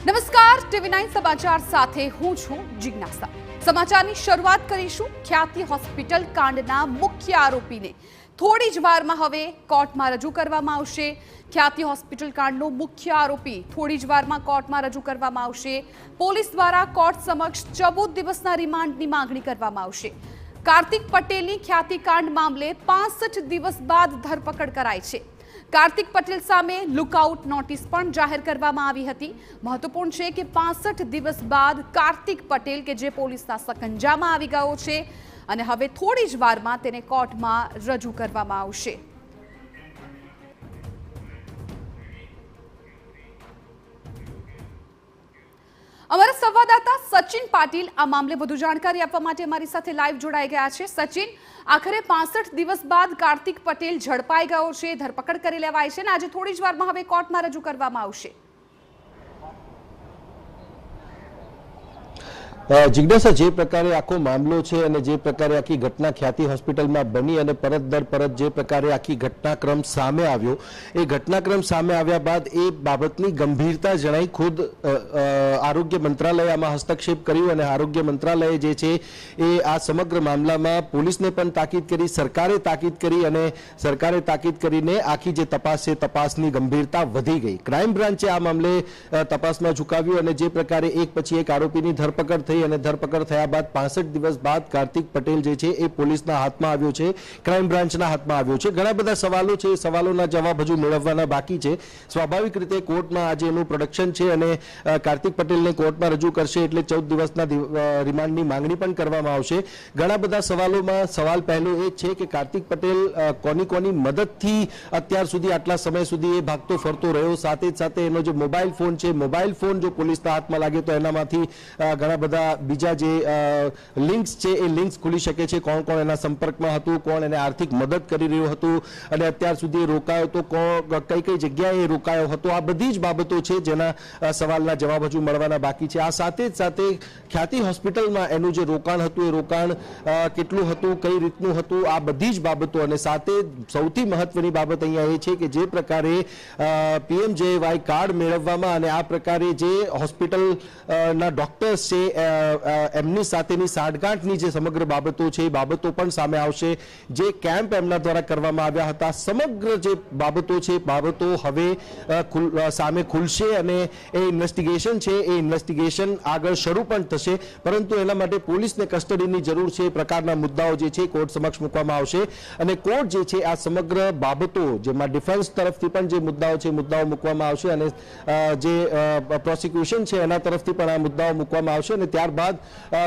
નમસ્કાર, TV9 સમાચાર સાથે હું છું જિજ્ઞાસા। સમાચારની શરૂઆત કરીશું ખ્યાતિ હોસ્પિટલ કાંડના મુખ્ય આરોપીને થોડી જ વારમાં હવે કોર્ટમાં રજૂ કરવામાં આવશે। ખ્યાતિ હોસ્પિટલ કાંડનો મુખ્ય આરોપી થોડી જ વારમાં કોર્ટમાં રજૂ કરવામાં આવશે। પોલીસ દ્વારા કોર્ટ સમક્ષ 14 દિવસના રિમાન્ડની માંગણી કરવામાં આવશે। કાર્તિક પટેલની ખ્યાતિ કાંડ મામલે 65 દિવસ બાદ ધરપકડ કરાઈ છે। કાર્તિક પટેલ સામે લુકઆઉટ નોટિસ પણ જાહેર કરવામાં આવી હતી। મહત્વપૂર્ણ છે કે 65 દિવસ બાદ કાર્તિક પટેલ કે જે પોલીસના સકંજામાં આવી ગયો છે અને હવે થોડી જ વારમાં તેને કોર્ટમાં રજૂ કરવામાં આવશે। અમારા સંવાદદાતા સચિન પાટીલ આ મામલે વધુ જાણકારી આપવા માટે અમારી સાથે લાઈવ જોડાઈ ગયા છે। સચિન, આખરે 65 દિવસ બાદ કાર્તિક પટેલ ઝડપાઈ ગયો છે, ધરપકડ કરી લેવાઈ છે અને આજે થોડી જ વારમાં હવે કોર્ટમાં રજૂ કરવામાં આવશે। જિજ્ઞાસા, જે પ્રકારે આખો મામલો છે અને જે પ્રકારે આખી ઘટના ખ્યાતિ હોસ્પિટલમાં બની અને પરત દર પરત જે પ્રકારે આખી ઘટનાક્રમ સામે આવ્યો, એ ઘટનાક્રમ સામે આવ્યા બાદ એ બાબતની ગંભીરતા જણાઈ ખુદ આરોગ્ય મંત્રાલયે આમાં હસ્તક્ષેપ કર્યું અને આરોગ્ય મંત્રાલયે જે છે એ આ સમગ્ર મામલામાં પોલીસને પણ તાકીદ કરી, સરકારે તાકીદ કરી અને સરકારે તાકીદ કરીને આખી જે તપાસ છે તપાસની ગંભીરતા વધી ગઈ। ક્રાઇમ બ્રાન્ચે આ મામલે તપાસમાં ઝુકાવ્યું અને જે પ્રકારે એક પછી એક આરોપીની ધરપકડ થઈ અને ધરપકડ થયા બાદ 65 દિવસ બાદ કાર્તિક પટેલ જે છે એ પોલીસના હાથમાં આવ્યો છે, ક્રાઇમ બ્રાન્ચના હાથમાં આવ્યો છે। ઘણા બધા સવાલો છે, સવાલોના જવાબ હજુ મેળવવાના બાકી છે। સ્વાભાવિક રીતે કોર્ટમાં આજે એનું પ્રોડક્શન છે અને કાર્તિક પટેલને કોર્ટમાં રજૂ કરશે એટલે 14 દિવસના રિમાન્ડની માંગણી પણ કરવામાં આવશે। ઘણા બધા સવાલોમાં સવાલ પહેલો એ છે કે કાર્તિક પટેલ કોની મદદથી અત્યાર સુધી આટલા સમય સુધી એ ભાગતો ફરતો રહ્યો, સાથે જ સાથે એનો જે મોબાઈલ ફોન છે, મોબાઈલ ફોન જો પોલીસના હાથમાં લાગે તો એનામાંથી ઘણા બધા બીજા જે લિંક્સ છે એ લિંક્સ ખુલી શકે છે। કોણ કોણ એના સંપર્કમાં હતું, કોણ એને આર્થિક મદદ કરી રહ્યું હતું અને અત્યાર સુધી રોકાયો તો કઈ કઈ જગ્યાએ રોકાયો હતો, આ બધી જ બાબતો છે જેના સવાલના જવાબ હજુ મળવાના બાકી છે। આ સાથે જ સાથે ખ્યાતિ હોસ્પિટલમાં એનું જે રોકાણ હતું એ રોકાણ કેટલું હતું, કઈ રીતનું હતું, આ બધી જ બાબતો અને સાથે સૌથી મહત્વની બાબત અહીંયા એ છે કે જે પ્રકારે PMJY કાર્ડ મેળવવામાં અને આ પ્રકારે જે હોસ્પિટલના ડોક્ટર્સ છે એમની સાથેની સાંઠગાંઠની જે સમગ્ર બાબતો છે એ બાબતો પણ સામે આવશે। જે કેમ્પ એમના દ્વારા કરવામાં આવ્યા હતા, સમગ્ર જે બાબતો છે બાબતો હવે સામે ખુલશે અને એ ઇન્વેસ્ટિગેશન છે એ ઇન્વેસ્ટિગેશન આગળ શરૂ પણ થશે, પરંતુ એના માટે પોલીસને કસ્ટડીની જરૂર છે, એ પ્રકારના મુદ્દાઓ જે છે કોર્ટ સમક્ષ મૂકવામાં આવશે અને કોર્ટ જે છે આ સમગ્ર બાબતો જેમાં ડિફેન્સ તરફથી પણ જે મુદ્દાઓ છે મુદ્દાઓ મૂકવામાં આવશે અને જે પ્રોસિક્યુશન છે એના તરફથી પણ આ મુદ્દાઓ મૂકવામાં આવશે અને ત્યારબાદ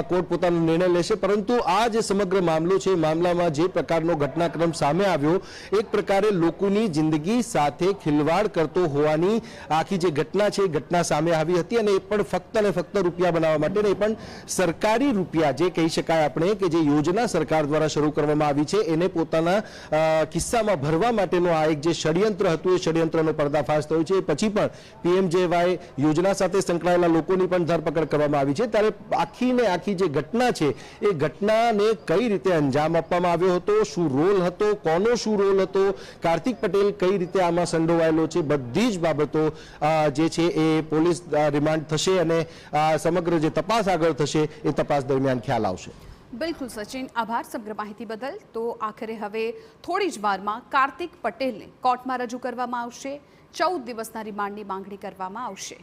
કોર્ટ પોતાનો નિર્ણય લેશે। પરંતુ આ જે સમગ્ર મામલો છે, મામલામાં જે પ્રકારનો ઘટનાક્રમ સામે આવ્યો, એક પ્રકારે લોકોની જિંદગી સાથે ખિલવાડ કરતો હોવાની આખી જે ઘટના છે ઘટના સામે આવી હતી અને એ પણ ફક્ત અને ફક્ત રૂપિયા બનાવવા માટે નહીં, પણ સરકારી રૂપિયા જે કહી શકાય આપણે કે જે યોજના સરકાર દ્વારા શરૂ કરવામાં આવી છે એને પોતાના કિસ્સામાં ભરવા માટેનો આ એક જે ષડયંત્ર હતું એ ષડયંત્રનો પર્દાફાશ થયો છે। પછી પણ PMJY યોજના સાથે સંકળાયેલા લોકોની પણ ધરપકડ કરવામાં આવી છે। ત્યારે આખીને આખી જે ઘટના છે એ ઘટનાને કઈ રીતે અંજામ આપવામાં આવ્યો હતો, શું રોલ હતો, કોનો શું રોલ હતો, કાર્તિક પટેલ કઈ રીતે આમાં સંડોવાયેલો છે, બધી જ બાબતો જે છે એ પોલીસ રિમાન્ડ થશે અને સમગ્ર જે તપાસ આગળ થશે એ તપાસ દરમિયાન ખ્યાલ આવશે। બિલકુલ સચિન, આભાર સમગ્ર માહિતી બદલ। તો આખરે હવે થોડી જ વારમાં કાર્તિક પટેલને કોર્ટમાં રજૂ કરવામાં આવશે, 14 દિવસના રિમાન્ડની માંગણી કરવામાં આવશે।